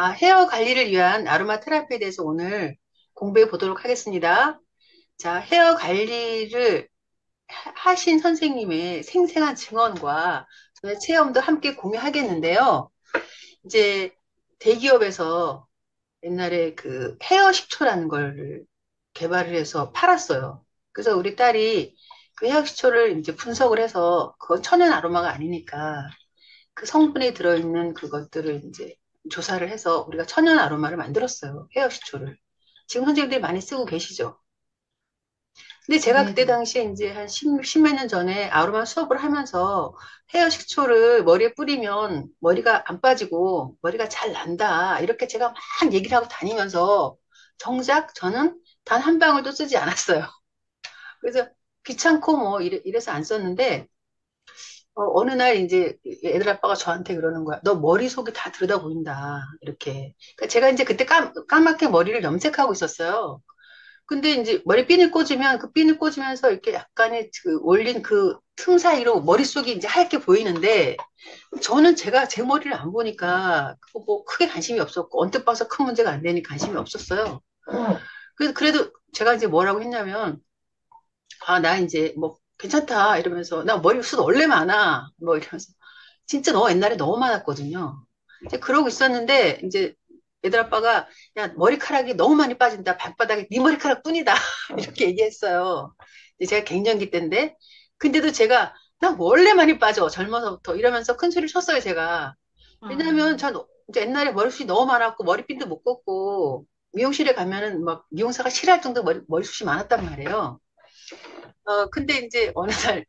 헤어 관리를 위한 아로마 테라피에 대해서 오늘 공부해 보도록 하겠습니다. 자, 헤어 관리를 하신 선생님의 생생한 증언과 저의 체험도 함께 공유하겠는데요. 이제 대기업에서 옛날에 그 헤어 식초라는 걸 개발을 해서 팔았어요. 그래서 우리 딸이 그 헤어 식초를 이제 분석을 해서 그건 천연 아로마가 아니니까 그 성분에 들어있는 그것들을 이제 조사를 해서 우리가 천연 아로마를 만들었어요. 헤어 식초를. 지금 선생님들이 많이 쓰고 계시죠. 근데 제가 그때 네네. 당시에 이제 한 10몇 년 전에 아로마 수업을 하면서 헤어 식초를 머리에 뿌리면 머리가 안 빠지고 머리가 잘 난다. 이렇게 제가 막 얘기를 하고 다니면서 정작 저는 단 한 방울도 쓰지 않았어요. 그래서 귀찮고 뭐 이래서 안 썼는데 어느 날 이제 애들 아빠가 저한테 그러는 거야. 너 머리속이 다 들여다 보인다. 이렇게. 그러니까 제가 이제 그때 까맣게 머리를 염색하고 있었어요. 근데 이제 머리 핀을 꽂으면 그 핀을 꽂으면서 이렇게 약간의 그 올린 그 틈 사이로 머릿속이 이제 하얗게 보이는데 저는 제가 제 머리를 안 보니까 그거 뭐 크게 관심이 없었고 언뜻 봐서 큰 문제가 안 되니 관심이 없었어요. 그래서 그래도 제가 이제 뭐라고 했냐면 나 이제 뭐 괜찮다 이러면서 나 머리숱 원래 많아 뭐 이러면서 진짜 너 옛날에 너무 많았거든요. 이제 그러고 있었는데 이제 애들 아빠가 야 머리카락이 너무 많이 빠진다 발바닥에 네 머리카락 뿐이다 이렇게 얘기했어요. 이제 제가 갱년기 때인데 근데도 제가 나 원래 많이 빠져 젊어서부터 이러면서 큰 소리를 쳤어요 제가. 왜냐면 아, 전 이제 옛날에 머리숱이 너무 많았고 머리핀도 못 꽂고 미용실에 가면은 막 미용사가 싫어할 정도 머리숱이 많았단 말이에요. 근데 이제 어느 날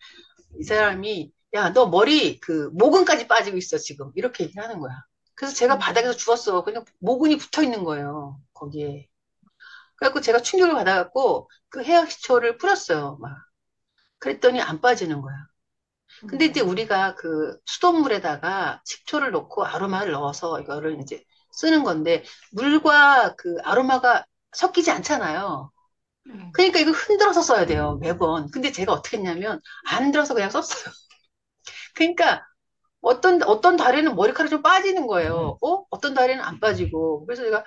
이 사람이 야, 너 머리 그 모근까지 빠지고 있어 지금 이렇게 얘기를 하는 거야. 그래서 제가 바닥에서 음, 죽었어. 그냥 모근이 붙어 있는 거예요. 거기에. 그래갖고 제가 충격을 받아갖고 그 헤어 식초를 뿌렸어요. 막. 그랬더니 안 빠지는 거야. 근데 이제 음, 우리가 그 수돗물에다가 식초를 넣고 아로마를 넣어서 이거를 이제 쓰는 건데 물과 그 아로마가 섞이지 않잖아요. 음, 그러니까 이거 흔들어서 써야 돼요, 매번. 근데 제가 어떻게 했냐면 안 흔들어서 그냥 썼어요. 그러니까 어떤 달에는 머리카락이 좀 빠지는 거예요. 어떤 달에는 안 빠지고. 그래서 제가,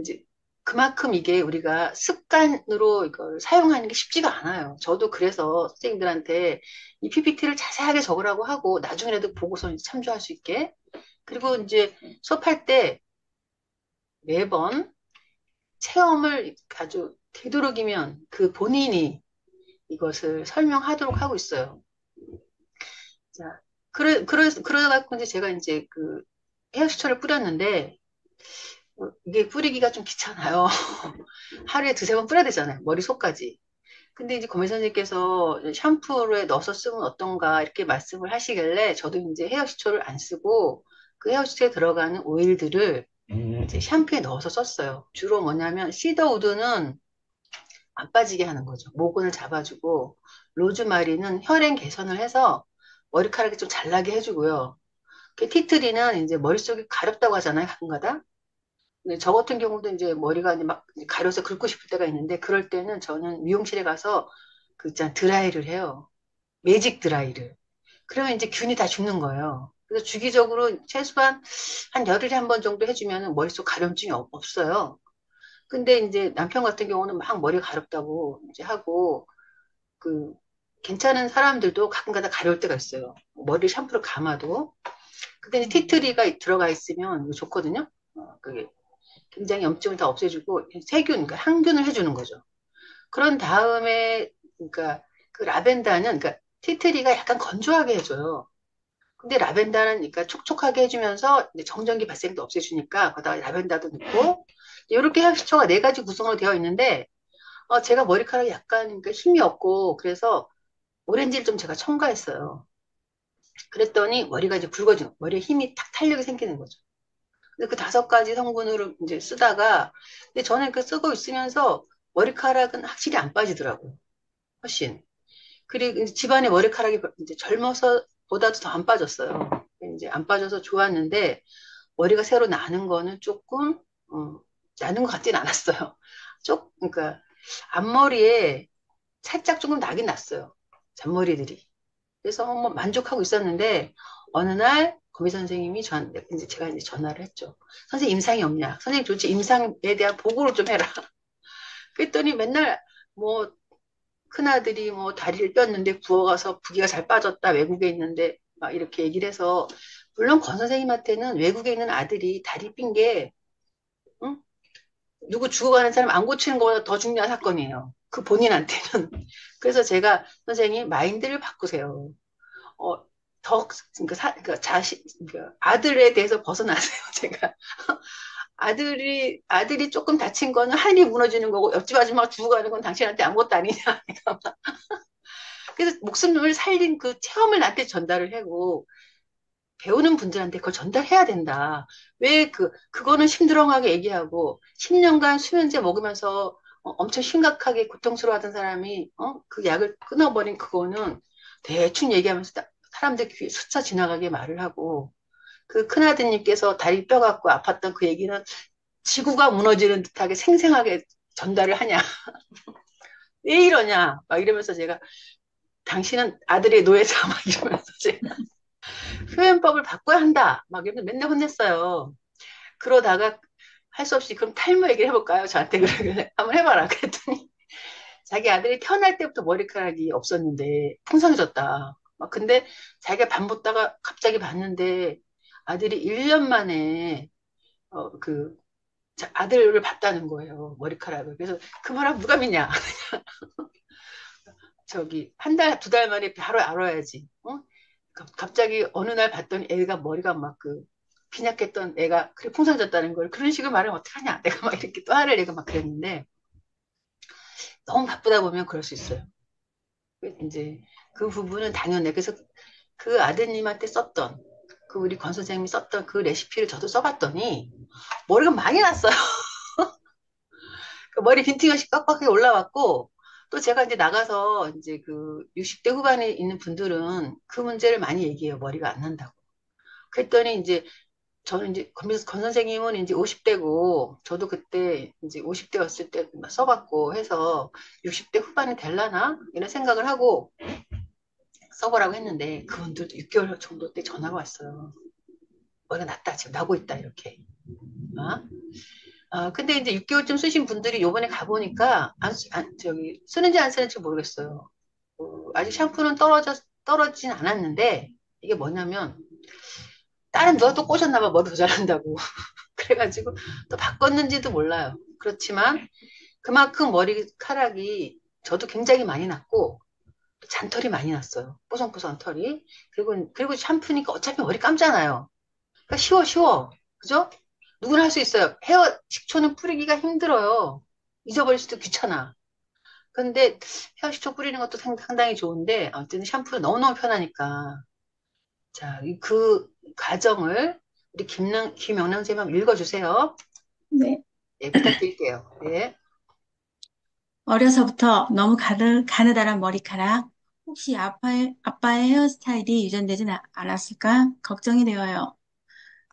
이제 그만큼 이게 우리가 습관으로 이걸 사용하는 게 쉽지가 않아요. 저도 그래서 선생님들한테 이 PPT를 자세하게 적으라고 하고, 나중에라도 보고서 이제 참조할 수 있게. 그리고 이제 수업할 때 매번 체험을 아주 되도록이면 그 본인이 이것을 설명하도록 하고 있어요. 자, 그러다 이제 제가 이제 그 헤어시초를 뿌렸는데, 이게 뿌리기가 좀 귀찮아요. 하루에 두세 번 뿌려야 되잖아요. 머리속까지. 근데 이제 고민 선생님께서 샴푸에 넣어서 쓰면 어떤가 이렇게 말씀을 하시길래 저도 이제 헤어시초를 안 쓰고 그 헤어시초에 들어가는 오일들을 이제 샴푸에 넣어서 썼어요. 주로 뭐냐면 시더우드는 안 빠지게 하는 거죠. 모근을 잡아주고 로즈마리는 혈행 개선을 해서 머리카락이 좀 잘 나게 해주고요. 그 티트리는 이제 머릿속이 가렵다고 하잖아요, 가끔가다. 근데 저 같은 경우도 이제 머리가 이제 막 가려서 긁고 싶을 때가 있는데, 그럴 때는 저는 미용실에 가서 그 있잖아, 드라이를 해요. 매직 드라이를. 그러면 이제 균이 다 죽는 거예요. 그래서 주기적으로 최소한 한 열흘에 한 번 정도 해주면 머릿속 가려움증이 없어요. 근데 이제 남편 같은 경우는 막 머리가 가렵다고 이제 하고, 그, 괜찮은 사람들도 가끔가다 가려울 때가 있어요. 머리 샴푸를 감아도. 근데 이제 음, 티트리가 들어가 있으면 이거 좋거든요. 그게 굉장히 염증을 다 없애주고 세균, 그러니까 항균을 해주는 거죠. 그런 다음에 그러니까 그 라벤더는 그러니까 티트리가 약간 건조하게 해줘요. 근데 라벤더는 그러니까 촉촉하게 해주면서 이제 정전기 발생도 없애주니까 거기다가 라벤더도 넣고 이렇게 향수초가 네 가지 구성으로 되어 있는데 제가 머리카락이 약간 그러니까 힘이 없고 그래서 오렌지를 좀 제가 첨가했어요. 그랬더니 머리가 이제 굵어지는 머리에 힘이 탁 탄력이 생기는 거죠. 근데 그 다섯 가지 성분으로 이제 쓰다가, 근데 저는 그 쓰고 있으면서 머리카락은 확실히 안 빠지더라고요. 훨씬. 그리고 이제 집안에 머리카락이 이제 젊어서 보다도 더 안 빠졌어요. 이제 안 빠져서 좋았는데, 머리가 새로 나는 거는 조금, 나는 것 같진 않았어요. 그러니까, 앞머리에 살짝 조금 나긴 났어요. 잔머리들이. 그래서 뭐 만족하고 있었는데, 어느 날 거미 선생님이 저한테 이제 제가 이제 전화를 했죠. 선생님 임상이 없냐? 선생님 도대체 임상에 대한 보고를 좀 해라. 그랬더니 맨날 뭐 큰아들이 뭐 다리를 뼈었는데 부어가서 부기가 잘 빠졌다. 외국에 있는데 막 이렇게 얘기를 해서 물론 권 선생님한테는 외국에 있는 아들이 다리 삔 게 응? 누구 죽어가는 사람 안 고치는 것보다 더 중요한 사건이에요. 그 본인한테는. 그래서 제가 선생님 마인드를 바꾸세요. 어, 그러니까 그러니까 그러니까 아들에 대해서 벗어나세요. 제가 아들이 조금 다친 거는 하늘이 무너지는 거고 옆집 아줌마가 죽어가는 건 당신한테 아무것도 아니냐. 그래서 목숨을 살린 그 체험을 나한테 전달을 하고 배우는 분들한테 그걸 전달해야 된다. 왜 그거는 심드렁하게 얘기하고 10년간 수면제 먹으면서 엄청 심각하게 고통스러워하던 사람이 그 약을 끊어버린 그거는 대충 얘기하면서 사람들 귀에 스쳐 지나가게 말을 하고 그 큰아드님께서 다리 뼈 갖고 아팠던 그 얘기는 지구가 무너지는 듯하게 생생하게 전달을 하냐. 왜 이러냐. 막 이러면서 제가 당신은 아들의 노예자 막 이러면서 제가 표현법을 바꿔야 한다. 막 이러면서 맨날 혼냈어요. 그러다가 할 수 없이 그럼 탈모 얘기를 해볼까요? 저한테 그러길래 한번 해봐라. 그랬더니 자기 아들이 태어날 때부터 머리카락이 없었는데 풍성해졌다. 막 근데 자기가 밥 먹다가 갑자기 봤는데 아들이 1년 만에 그 아들을 봤다는 거예요. 머리카락을. 그래서 그 말하면 누가 믿냐? 저기 한 달, 두 달 만에 바로 알아야지. 갑자기 어느 날 봤더니 애가 머리가 막 빈약했던 애가 그래 풍성해졌다는 걸 그런 식으로 말하면 어떡하냐. 내가 막 이렇게 또 화를 내고 막 그랬는데 너무 바쁘다 보면 그럴 수 있어요. 이제 그 부분은 당연해. 그래서 그 아드님한테 썼던 그 우리 권 선생님이 썼던 그 레시피를 저도 써봤더니 머리가 많이 났어요. 그 머리 빈티가 빡빡하게 올라왔고 또 제가 이제 나가서 이제 그 60대 후반에 있는 분들은 그 문제를 많이 얘기해요. 머리가 안 난다고. 그랬더니 이제 저는 이제 권 선생님은 이제 50대고 저도 그때 이제 50대였을 때 써봤고 해서 60대 후반이 될라나 이런 생각을 하고 써보라고 했는데 그분들도 6개월 정도 때 전화가 왔어요. 머리가 났다 지금 나고 있다 이렇게. 어? 근데 이제 6개월쯤 쓰신 분들이 요번에 가보니까 저기 쓰는지 안 쓰는지 모르겠어요. 아직 샴푸는 떨어지진 않았는데 이게 뭐냐면 다른 누가 또 꼬셨나 봐 머리 더 잘한다고. 그래가지고 또 바꿨는지도 몰라요. 그렇지만 그만큼 머리카락이 저도 굉장히 많이 났고 잔털이 많이 났어요. 뽀송뽀송한 털이. 그리고 샴푸니까 어차피 머리 감잖아요. 그러니까 쉬워. 그죠? 누구나 할 수 있어요. 헤어 식초는 뿌리기가 힘들어요. 잊어버릴 수도 귀찮아. 근데 헤어 식초 뿌리는 것도 상당히 좋은데 아무튼 샴푸는 너무너무 편하니까. 자, 그 과정을 우리 김영남 선생님 한번 읽어주세요. 네. 예, 부탁드릴게요. 예. 어려서부터 너무 가느다란 머리카락. 혹시 아빠의 헤어스타일이 유전되진 않았을까? 걱정이 되어요.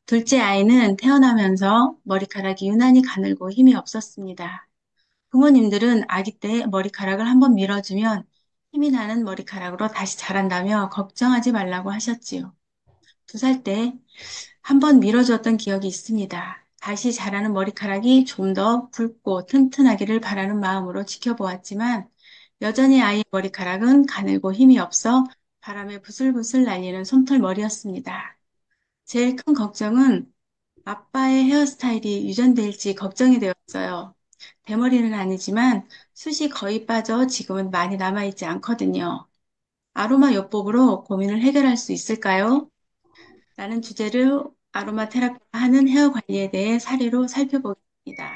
둘째 아이는 태어나면서 머리카락이 유난히 가늘고 힘이 없었습니다. 부모님들은 아기 때 머리카락을 한번 밀어주면 힘이 나는 머리카락으로 다시 자란다며 걱정하지 말라고 하셨지요. 2살 때 한번 밀어주었던 기억이 있습니다. 다시 자라는 머리카락이 좀 더 굵고 튼튼하기를 바라는 마음으로 지켜보았지만 여전히 아이의 머리카락은 가늘고 힘이 없어 바람에 부슬부슬 날리는 솜털 머리였습니다. 제일 큰 걱정은 아빠의 헤어스타일이 유전될지 걱정이 되었어요. 대머리는 아니지만 숱이 거의 빠져 지금은 많이 남아있지 않거든요. 아로마 요법으로 고민을 해결할 수 있을까요? 라는 주제로 아로마 테라피가 하는 헤어 관리에 대해 사례로 살펴보겠습니다.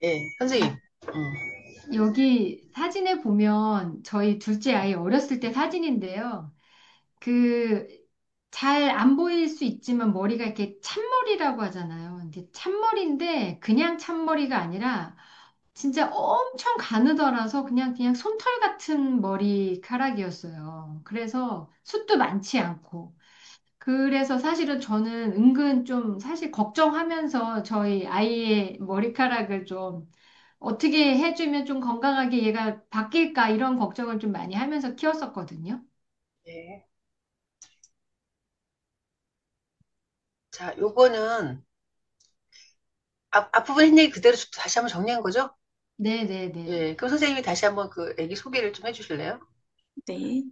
예, 선생님. 여기 사진에 보면 저희 둘째 아이 어렸을 때 사진인데요. 그, 잘 안 보일 수 있지만 머리가 이렇게 참머리라고 하잖아요. 근데 참머리인데 그냥 참머리가 아니라 진짜 엄청 가느다라서 그냥 솜털 같은 머리카락이었어요. 그래서 숱도 많지 않고. 그래서 사실은 저는 은근 좀 사실 걱정하면서 저희 아이의 머리카락을 좀 어떻게 해주면 좀 건강하게 얘가 바뀔까 이런 걱정을 좀 많이 하면서 키웠었거든요. 예. 자, 요거는 앞부분 했 얘기 그대로 다시 한번 정리한 거죠? 네네네. 예, 그럼 선생님이 다시 한번 그 애기 소개를 좀 해주실래요? 네.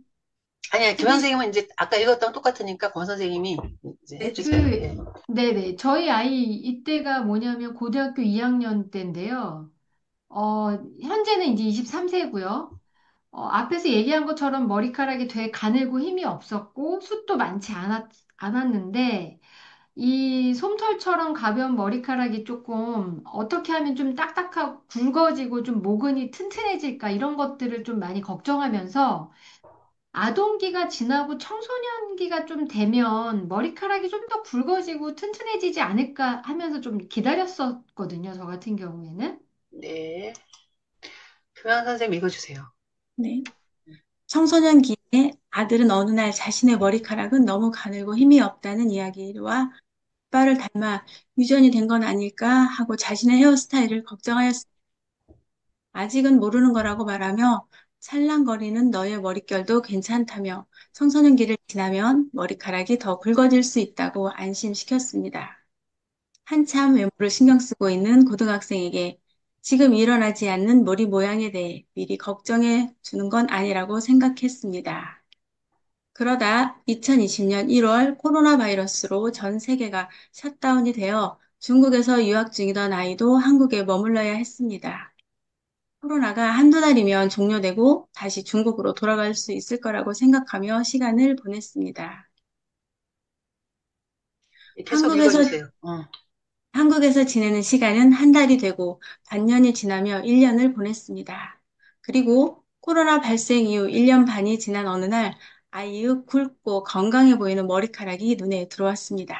아니야, 김 소개, 선생님은 이제 아까 읽었던 똑같으니까 권 선생님이 이제 네. 해주세요. 예. 네네. 저희 아이 이때가 뭐냐면 고등학교 2학년 때인데요. 현재는 이제 23세고요. 앞에서 얘기한 것처럼 머리카락이 되게 가늘고 힘이 없었고 숱도 많지 않았는데 이 솜털처럼 가벼운 머리카락이 조금 어떻게 하면 좀 딱딱하고 굵어지고 좀 모근이 튼튼해질까 이런 것들을 좀 많이 걱정하면서 아동기가 지나고 청소년기가 좀 되면 머리카락이 좀 더 굵어지고 튼튼해지지 않을까 하면서 좀 기다렸었거든요. 저 같은 경우에는. 네. 교양 선생님 읽어주세요. 네. 청소년기에 아들은 어느 날 자신의 머리카락은 너무 가늘고 힘이 없다는 이야기와 아빠를 닮아 유전이 된 건 아닐까 하고 자신의 헤어스타일을 걱정하였습니다. 아직은 모르는 거라고 말하며 살랑거리는 너의 머릿결도 괜찮다며 청소년기를 지나면 머리카락이 더 굵어질 수 있다고 안심시켰습니다. 한참 외모를 신경 쓰고 있는 고등학생에게 지금 일어나지 않는 머리 모양에 대해 미리 걱정해 주는 건 아니라고 생각했습니다. 그러다 2020년 1월 코로나 바이러스로 전 세계가 셧다운이 되어 중국에서 유학 중이던 아이도 한국에 머물러야 했습니다. 코로나가 한두 달이면 종료되고 다시 중국으로 돌아갈 수 있을 거라고 생각하며 시간을 보냈습니다. 예, 계속 한국에서, 읽어주세요. 한국에서 지내는 시간은 한 달이 되고 반년이 지나며 1년을 보냈습니다. 그리고 코로나 발생 이후 1년 반이 지난 어느 날 아이의 굵고 건강해 보이는 머리카락이 눈에 들어왔습니다.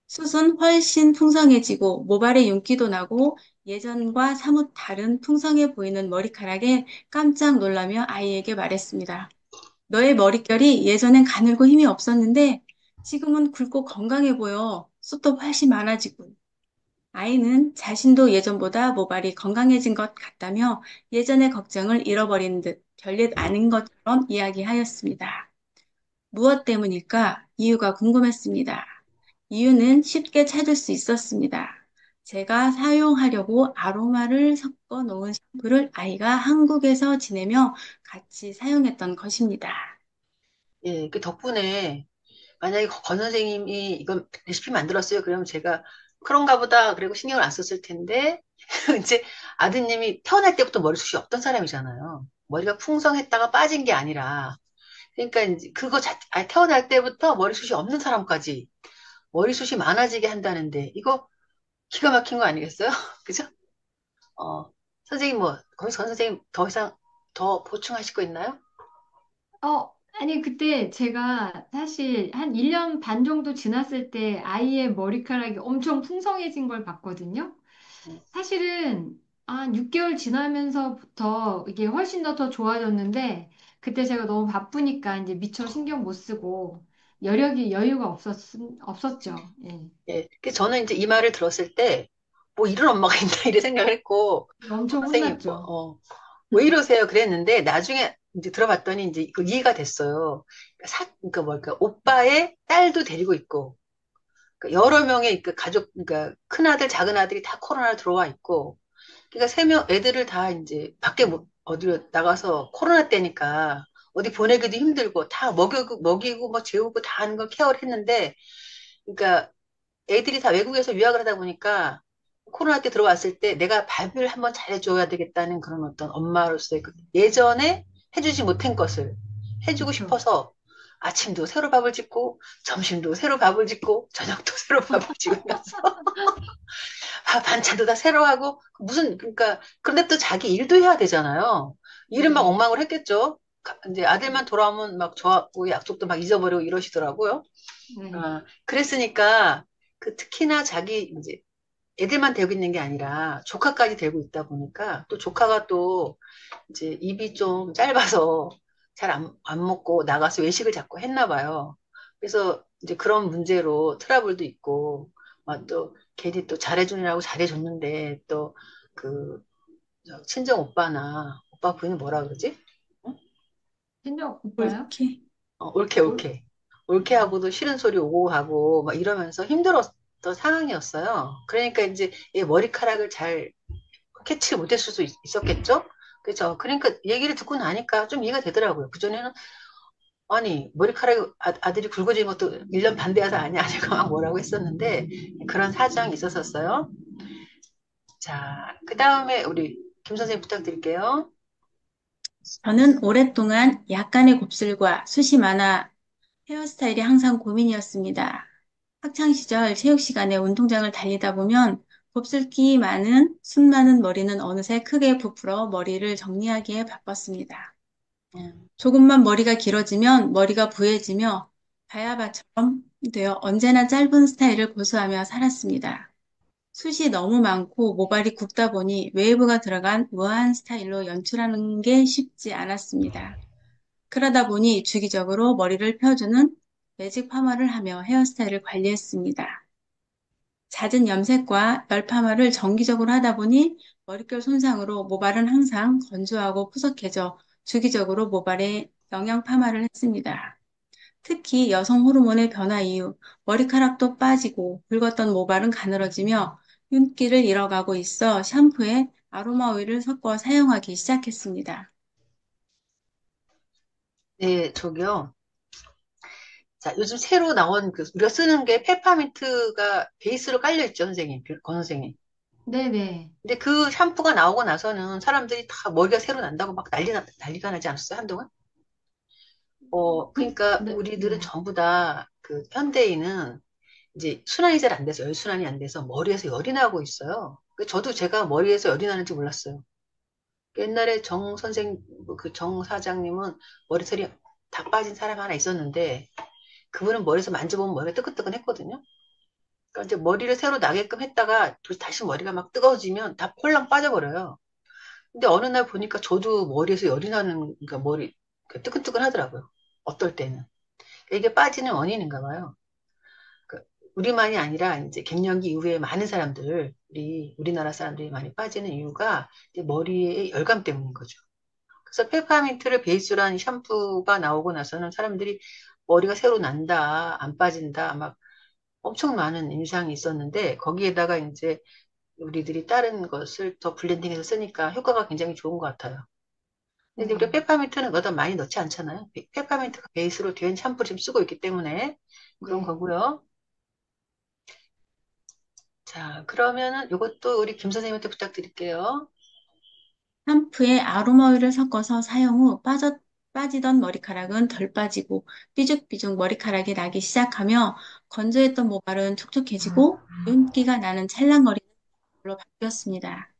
숱은 훨씬 풍성해지고 모발의 윤기도 나고 예전과 사뭇 다른 풍성해 보이는 머리카락에 깜짝 놀라며 아이에게 말했습니다. 너의 머릿결이 예전엔 가늘고 힘이 없었는데 지금은 굵고 건강해 보여. 숱도 훨씬 많아지고. 아이는 자신도 예전보다 모발이 건강해진 것 같다며 예전의 걱정을 잃어버린 듯 별일 아닌 것처럼 이야기하였습니다. 무엇 때문일까? 이유가 궁금했습니다. 이유는 쉽게 찾을 수 있었습니다. 제가 사용하려고 아로마를 섞어 놓은 샴푸를 아이가 한국에서 지내며 같이 사용했던 것입니다. 예, 그 덕분에 만약에 권 선생님이 이건 레시피 만들었어요. 그러면 제가 그런가 보다. 그리고 신경을 안 썼을 텐데 이제 아드님이 태어날 때부터 머리숱이 없던 사람이잖아요. 머리가 풍성했다가 빠진 게 아니라 그러니까 이제 태어날 때부터 머리숱이 없는 사람까지 머리숱이 많아지게 한다는데 이거 기가 막힌 거 아니겠어요? 그죠? 어, 선생님 뭐 거기서 권 선생님 더 이상 더 보충하실 거 있나요? 아니, 그때 제가 사실 한 1년 반 정도 지났을 때 아이의 머리카락이 엄청 풍성해진 걸 봤거든요. 음, 사실은 한 6개월 지나면서부터 이게 훨씬 더 좋아졌는데 그때 제가 너무 바쁘니까 이제 미처 신경 못 쓰고 여유가 없었죠. 예. 예. 그 저는 이제 이 말을 들었을 때 뭐 이런 엄마가 있나 이래 생각을 했고 엄청 선생님 혼났죠. 왜 이러세요? 그랬는데 나중에 이제 들어봤더니 이제 그 이해가 됐어요. 그러니까 뭘까 오빠의 딸도 데리고 있고 그러니까 여러 명의 그 가족 그러니까 큰 아들 작은 아들이 다 코로나 들어와 있고 그러니까 세 명 애들을 다 이제 밖에 어디로 나가서 코로나 때니까 어디 보내기도 힘들고 다 먹이고 뭐 재우고 다 하는 걸 케어를 했는데 그러니까 애들이 다 외국에서 유학을 하다 보니까 코로나 때 들어왔을 때 내가 밥을 한번 잘해줘야 되겠다는 그런 어떤 엄마로서의 예전에 해주지 못한 것을 해주고 그렇죠. 싶어서 아침도 새로 밥을 짓고 점심도 새로 밥을 짓고 저녁도 새로 밥을 지으면서 반찬도 다 새로 하고 그러니까 그런데 또 자기 일도 해야 되잖아요. 일은 막 네. 엉망을 했겠죠. 이제 아들만 돌아오면 막 저하고 약속도 막 잊어버리고 이러시더라고요. 네. 그랬으니까 특히나 자기 이제 애들만 데리고 있는 게 아니라 조카까지 데리고 있다 보니까 또 조카가 또 이제 입이 좀 짧아서 잘 안 먹고 나가서 외식을 자꾸 했나 봐요. 그래서 이제 그런 문제로 트러블도 있고 막 또 괜히 또 잘해주느라고 잘해줬는데 또 그 친정 오빠나 오빠 부인은 뭐라 그러지? 응? 친정 오빠요? 옳게 올- 옳게. 옳게 하고도 싫은 소리 오고 하고 막 이러면서 힘들었던 상황이었어요. 그러니까 이제 이 머리카락을 잘 캐치를 못했을 수 있었겠죠? 그죠? 그러니까 얘기를 듣고 나니까 좀 이해가 되더라고요. 그전에는 아니 머리카락이 아들이 굵어진 것도 1년 반 돼서 아니야 제가 막 뭐라고 했었는데 그런 사정이 있었었어요. 자, 그 다음에 우리 김 선생님 부탁드릴게요. 저는 오랫동안 약간의 곱슬과 숱이 많아 헤어스타일이 항상 고민이었습니다. 학창 시절 체육 시간에 운동장을 달리다 보면 곱슬기 많은 숱 많은 머리는 어느새 크게 부풀어 머리를 정리하기에 바빴습니다. 음, 조금만 머리가 길어지면 머리가 부해지며 바야바처럼 되어 언제나 짧은 스타일을 고수하며 살았습니다. 숱이 너무 많고 모발이 굵다 보니 웨이브가 들어간 우아한 스타일로 연출하는 게 쉽지 않았습니다. 그러다 보니 주기적으로 머리를 펴주는 매직 파마를 하며 헤어스타일을 관리했습니다. 잦은 염색과 열 파마를 정기적으로 하다 보니 머릿결 손상으로 모발은 항상 건조하고 푸석해져 주기적으로 모발에 영양 파마를 했습니다. 특히 여성 호르몬의 변화 이후 머리카락도 빠지고 붉었던 모발은 가늘어지며 윤기를 잃어가고 있어 샴푸에 아로마 오일을 섞어 사용하기 시작했습니다. 네, 저기요. 자, 요즘 새로 나온 그 우리가 쓰는 게 페퍼민트가 베이스로 깔려 있죠, 선생님, 권 선생님. 네네. 근데 그 샴푸가 나오고 나서는 사람들이 다 머리가 새로 난다고 막 난리가 나지 않았어요, 한동안? 그러니까 우리들은 네. 전부 다 그 현대인은 이제 순환이 잘 안 돼서 열순환이 안 돼서 머리에서 열이 나고 있어요. 저도 제가 머리에서 열이 나는지 몰랐어요. 옛날에 정 선생, 그 정 사장님은 머리털이 다 빠진 사람 하나 있었는데, 그분은 머리에서 만져보면 머리가 뜨끈뜨끈했거든요. 그러니까 이제 머리를 새로 나게끔 했다가 다시 머리가 막 뜨거워지면 다 폴랑 빠져버려요. 근데 어느 날 보니까 저도 머리에서 열이 나는, 그러니까 머리, 뜨끈뜨끈 하더라고요. 어떨 때는. 이게 빠지는 원인인가 봐요. 그 우리만이 아니라 이제 갱년기 이후에 많은 사람들, 우리나라 사람들이 많이 빠지는 이유가 이제 머리의 열감 때문인 거죠. 그래서 페퍼민트를 베이스로 한 샴푸가 나오고 나서는 사람들이 머리가 새로 난다, 안 빠진다, 막 엄청 많은 인상이 있었는데 거기에다가 이제 우리들이 다른 것을 더 블렌딩해서 쓰니까 효과가 굉장히 좋은 것 같아요. 근데 우리가 네. 페퍼민트는 너다 많이 넣지 않잖아요. 페퍼민트가 베이스로 된 샴푸를 지금 쓰고 있기 때문에 그런 네. 거고요. 자, 그러면은 이것도 우리 김 선생님한테 부탁드릴게요. 샴푸에 아로마 오일을 섞어서 사용 후 빠지던 머리카락은 덜 빠지고 삐죽삐죽 머리카락이 나기 시작하며 건조했던 모발은 촉촉해지고 윤기가 나는 찰랑거리는 걸로 바뀌었습니다.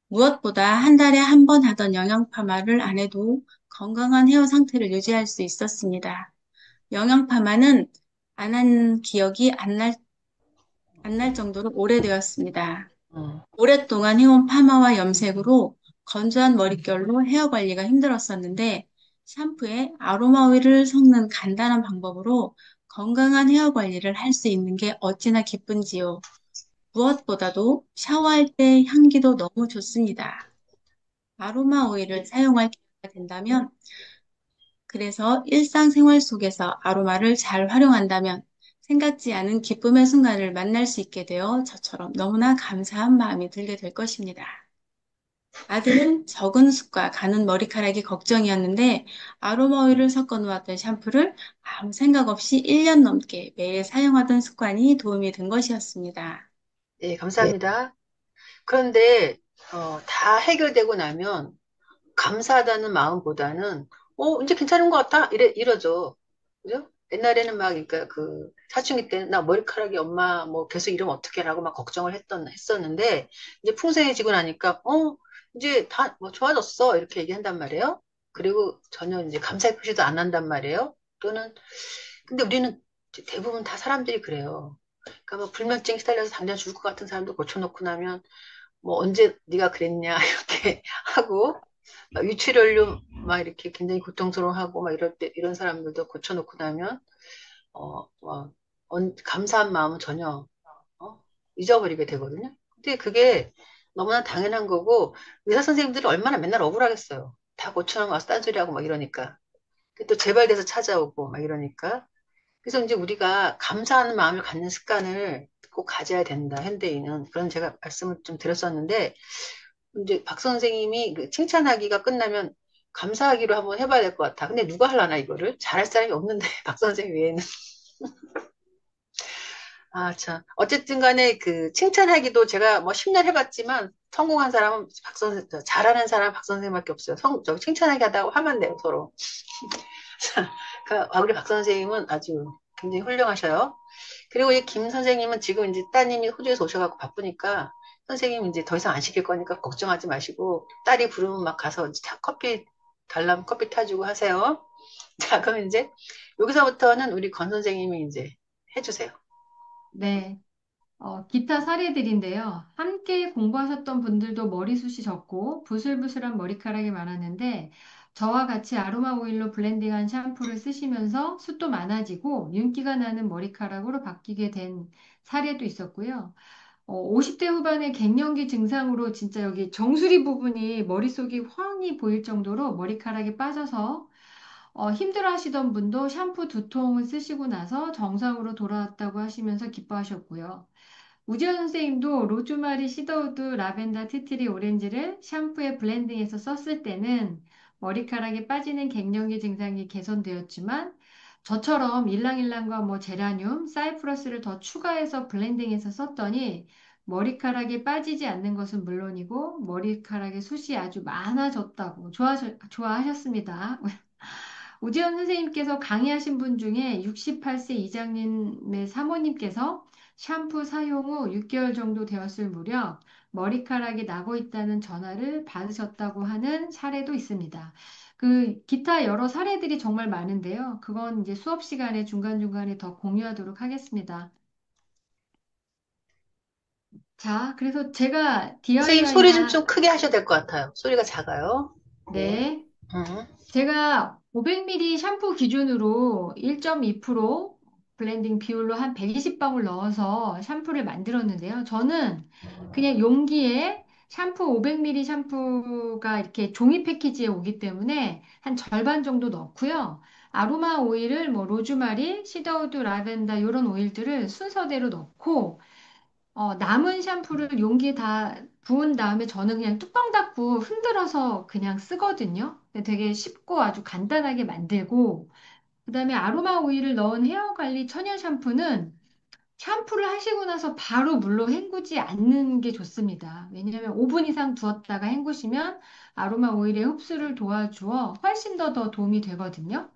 무엇보다 한 달에 한 번 하던 영양 파마를 안 해도 건강한 헤어 상태를 유지할 수 있었습니다. 영양 파마는 안 한 기억이 안 날 정도로 오래되었습니다. 음, 오랫동안 해온 파마와 염색으로 건조한 머릿결로 헤어 관리가 힘들었었는데 샴푸에 아로마 오일을 섞는 간단한 방법으로 건강한 헤어 관리를 할 수 있는 게 어찌나 기쁜지요. 무엇보다도 샤워할 때 향기도 너무 좋습니다. 아로마 오일을 사용할 기회가 된다면 그래서 일상생활 속에서 아로마를 잘 활용한다면 생각지 않은 기쁨의 순간을 만날 수 있게 되어 저처럼 너무나 감사한 마음이 들게 될 것입니다. 아들은 적은 숱과 가는 머리카락이 걱정이었는데 아로마 오일을 섞어 놓았던 샴푸를 아무 생각 없이 1년 넘게 매일 사용하던 습관이 도움이 된 것이었습니다. 네, 감사합니다. 그런데 다 해결되고 나면 감사하다는 마음보다는 이제 괜찮은 것 같아 이러죠. 그죠? 옛날에는 막 그러니까 그 사춘기 때는 나 머리카락이 엄마 뭐 계속 이러면 어떡해라고 막 걱정을 했었는데 이제 풍성해지고 나니까 이제 다 뭐 좋아졌어 이렇게 얘기한단 말이에요. 그리고 전혀 이제 감사의 표시도 안 한단 말이에요. 또는 근데 우리는 대부분 다 사람들이 그래요. 그러니까 뭐 불면증 시달려서 당장 죽을 것 같은 사람도 고쳐놓고 나면 뭐 언제 네가 그랬냐 이렇게 하고 막 위출연료 막 이렇게 굉장히 고통스러워하고 막 이럴 때 이런 사람들도 고쳐놓고 나면 막 감사한 마음은 전혀 잊어버리게 되거든요. 근데 그게 너무나 당연한 거고 의사 선생님들이 얼마나 맨날 억울하겠어요. 다 고쳐놓고 와서 딴소리하고 막 이러니까 또 재발돼서 찾아오고 막 이러니까 그래서 이제 우리가 감사하는 마음을 갖는 습관을 꼭 가져야 된다, 현대인은. 그런 제가 말씀을 좀 드렸었는데, 이제 박 선생님이 그 칭찬하기가 끝나면 감사하기로 한번 해봐야 될 것 같아. 근데 누가 하려나, 이거를? 잘할 사람이 없는데, 박 선생님 외에는. 아, 참. 어쨌든 간에 그 칭찬하기도 제가 뭐 10년 해봤지만 성공한 사람은 박 선생, 잘하는 사람은 박 선생님밖에 없어요. 저 칭찬하기 하다고 하면 돼요, 서로. 우리 박 선생님은 아주 굉장히 훌륭하셔요. 그리고 이 김 선생님은 지금 이제 따님이 호주에서 오셔갖고 바쁘니까 선생님 이제 더 이상 안 시킬 거니까 걱정하지 마시고 딸이 부르면 막 가서 이제 커피 달라면 커피 타주고 하세요. 자, 그럼 이제 여기서부터는 우리 권 선생님이 이제 해주세요. 네. 기타 사례들인데요. 함께 공부하셨던 분들도 머리숱이 적고 부슬부슬한 머리카락이 많았는데 저와 같이 아로마 오일로 블렌딩한 샴푸를 쓰시면서 숱도 많아지고 윤기가 나는 머리카락으로 바뀌게 된 사례도 있었고요. 50대 후반의 갱년기 증상으로 진짜 여기 정수리 부분이 머릿속이 훤히 보일 정도로 머리카락이 빠져서 힘들어 하시던 분도 샴푸 두 통을 쓰시고 나서 정상으로 돌아왔다고 하시면서 기뻐하셨고요. 우지현 선생님도 로즈마리, 시더우드, 라벤더, 티트리, 오렌지를 샴푸에 블렌딩해서 썼을 때는 머리카락이 빠지는 갱년기 증상이 개선되었지만 저처럼 일랑일랑과 뭐 제라늄, 사이프러스를 더 추가해서 블렌딩해서 썼더니 머리카락이 빠지지 않는 것은 물론이고 머리카락의 숱이 아주 많아졌다고 좋아하셨습니다. 우지현 선생님께서 강의하신 분 중에 68세 이장님의 사모님께서 샴푸 사용 후 6개월 정도 되었을 무렵 머리카락이 나고 있다는 전화를 받으셨다고 하는 사례도 있습니다. 그 기타 여러 사례들이 정말 많은데요. 그건 이제 수업 시간에 중간중간에 더 공유하도록 하겠습니다. 자, 그래서 제가 선생님 소리 좀 DIY한, 크게 하셔야 될 것 같아요. 소리가 작아요. 네. 네. 음. 제가 500ml 샴푸 기준으로 1.2% 블렌딩 비율로 한 120방울 넣어서 샴푸를 만들었는데요. 저는 그냥 용기에 샴푸 500ml 샴푸가 이렇게 종이 패키지에 오기 때문에 한 절반 정도 넣고요. 아로마 오일을 뭐 로즈마리, 시더우드, 라벤더 이런 오일들을 순서대로 넣고 남은 샴푸를 용기에 다 부은 다음에 저는 그냥 뚜껑 닫고 흔들어서 그냥 쓰거든요. 근데 되게 쉽고 아주 간단하게 만들고, 그다음에 아로마 오일을 넣은 헤어 관리 천연 샴푸는 샴푸를 하시고 나서 바로 물로 헹구지 않는 게 좋습니다. 왜냐하면 5분 이상 두었다가 헹구시면 아로마 오일의 흡수를 도와주어 훨씬 더 도움이 되거든요.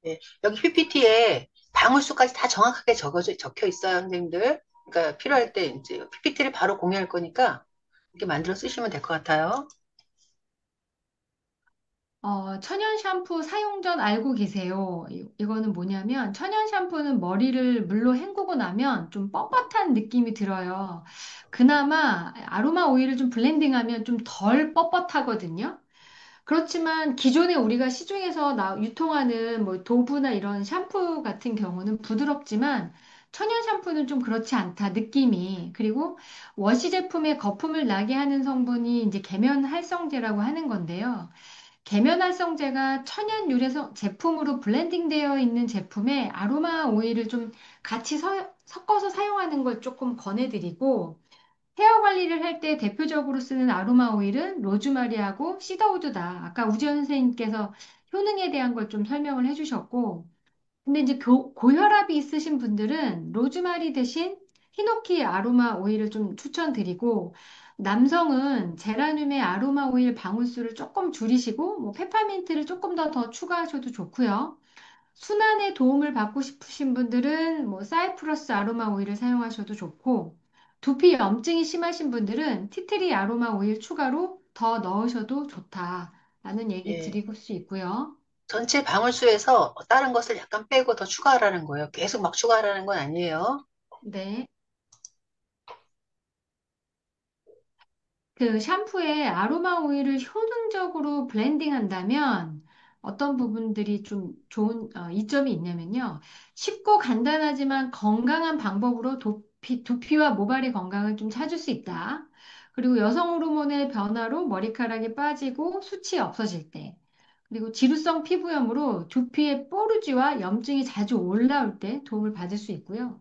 네. 여기 PPT에 방울수까지 다 정확하게 적혀 있어요, 선생님들. 그러니까 필요할 때 이제 PPT를 바로 공유할 거니까 이렇게 만들어 쓰시면 될 것 같아요. 천연 샴푸 사용 전 알고 계세요? 이거는 뭐냐면, 천연 샴푸는 머리를 물로 헹구고 나면 좀 뻣뻣한 느낌이 들어요. 그나마 아로마 오일을 좀 블렌딩하면 좀 덜 뻣뻣하거든요. 그렇지만 기존에 우리가 시중에서 유통하는 뭐 도브나 이런 샴푸 같은 경우는 부드럽지만 천연 샴푸는 좀 그렇지 않다, 느낌이. 그리고 워시 제품에 거품을 나게 하는 성분이 이제 계면 활성제라고 하는 건데요. 계면활성제가 천연 유래 제품으로 블렌딩되어 있는 제품에 아로마 오일을 좀 같이 섞어서 사용하는 걸 조금 권해드리고, 헤어 관리를 할 때 대표적으로 쓰는 아로마 오일은 로즈마리하고 시더우드다. 아까 우지연 선생님께서 효능에 대한 걸 좀 설명을 해주셨고, 근데 이제 고혈압이 있으신 분들은 로즈마리 대신 히노키 아로마 오일을 좀 추천드리고, 남성은 제라늄의 아로마 오일 방울수를 조금 줄이시고, 뭐 페퍼민트를 조금 더 추가하셔도 좋고요. 순환에 도움을 받고 싶으신 분들은 뭐 사이프러스 아로마 오일을 사용하셔도 좋고, 두피 염증이 심하신 분들은 티트리 아로마 오일 추가로 더 넣으셔도 좋다라는 얘기 예. 드리고 수 있고요. 전체 방울수에서 다른 것을 약간 빼고 더 추가하라는 거예요. 계속 막 추가하라는 건 아니에요. 네. 그 샴푸에 아로마 오일을 효능적으로 블렌딩 한다면 어떤 부분들이 좀 좋은 이점이 있냐면요. 쉽고 간단하지만 건강한 방법으로 두피와 모발의 건강을 좀 찾을 수 있다. 그리고 여성 호르몬의 변화로 머리카락이 빠지고 숱이 없어질 때. 그리고 지루성 피부염으로 두피에 뽀루지와 염증이 자주 올라올 때 도움을 받을 수 있고요.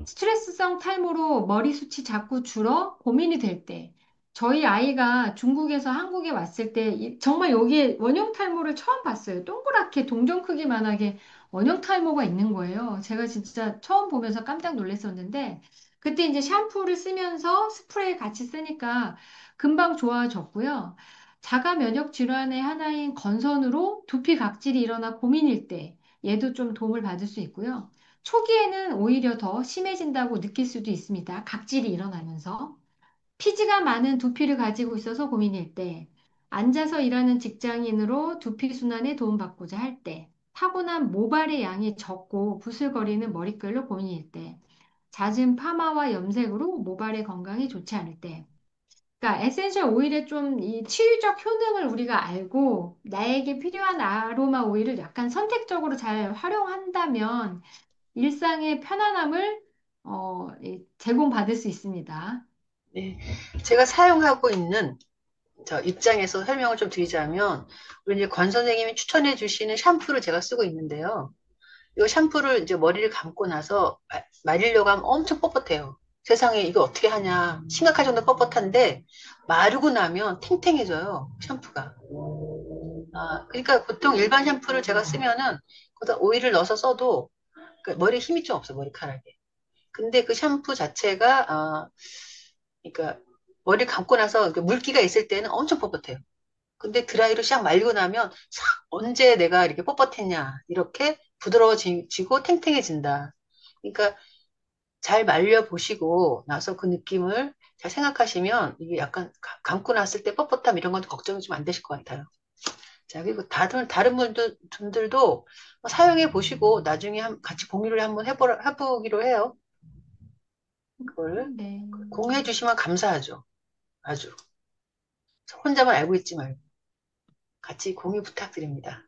스트레스성 탈모로 머리 숱이 자꾸 줄어 고민이 될 때, 저희 아이가 중국에서 한국에 왔을 때 정말 여기에 원형 탈모를 처음 봤어요. 동그랗게 동전 크기만하게 원형 탈모가 있는 거예요. 제가 진짜 처음 보면서 깜짝 놀랐었는데, 그때 이제 샴푸를 쓰면서 스프레이 같이 쓰니까 금방 좋아졌고요. 자가 면역 질환의 하나인 건선으로 두피 각질이 일어나 고민일 때 얘도 좀 도움을 받을 수 있고요. 초기에는 오히려 더 심해진다고 느낄 수도 있습니다. 각질이 일어나면서. 피지가 많은 두피를 가지고 있어서 고민일 때, 앉아서 일하는 직장인으로 두피 순환에 도움받고자 할 때, 타고난 모발의 양이 적고 부슬거리는 머릿결로 고민일 때, 잦은 파마와 염색으로 모발의 건강이 좋지 않을 때, 그러니까 에센셜 오일의 좀 이 치유적 효능을 우리가 알고 나에게 필요한 아로마 오일을 약간 선택적으로 잘 활용한다면 일상의 편안함을 제공받을 수 있습니다. 네. 제가 사용하고 있는 저 입장에서 설명을 좀 드리자면, 우리 이제 권 선생님이 추천해 주시는 샴푸를 제가 쓰고 있는데요. 이 샴푸를 이제 머리를 감고 나서 말리려고 하면 엄청 뻣뻣해요. 세상에 이거 어떻게 하냐. 심각할 정도 뻣뻣한데, 마르고 나면 탱탱해져요. 샴푸가. 그러니까 보통 일반 샴푸를 제가 쓰면은, 거기다 오일을 넣어서 써도, 그러니까 머리에 힘이 좀 없어, 머리카락에. 근데 그 샴푸 자체가, 그러니까 머리 감고 나서 물기가 있을 때는 엄청 뻣뻣해요. 근데 드라이로 샥 말리고 나면 싹 언제 내가 이렇게 뻣뻣했냐 이렇게 부드러워지고 탱탱해진다. 그러니까 잘 말려 보시고 나서 그 느낌을 잘 생각하시면 이게 약간 감고 났을 때 뻣뻣함 이런 건 걱정이 좀 안 되실 것 같아요. 자, 그리고 다른 분들도 사용해 보시고 나중에 같이 공유를 한번 해보기로 해요. 그걸 네. 공유해 주시면 감사하죠. 아주 혼자만 알고 있지 말고 같이 공유 부탁드립니다.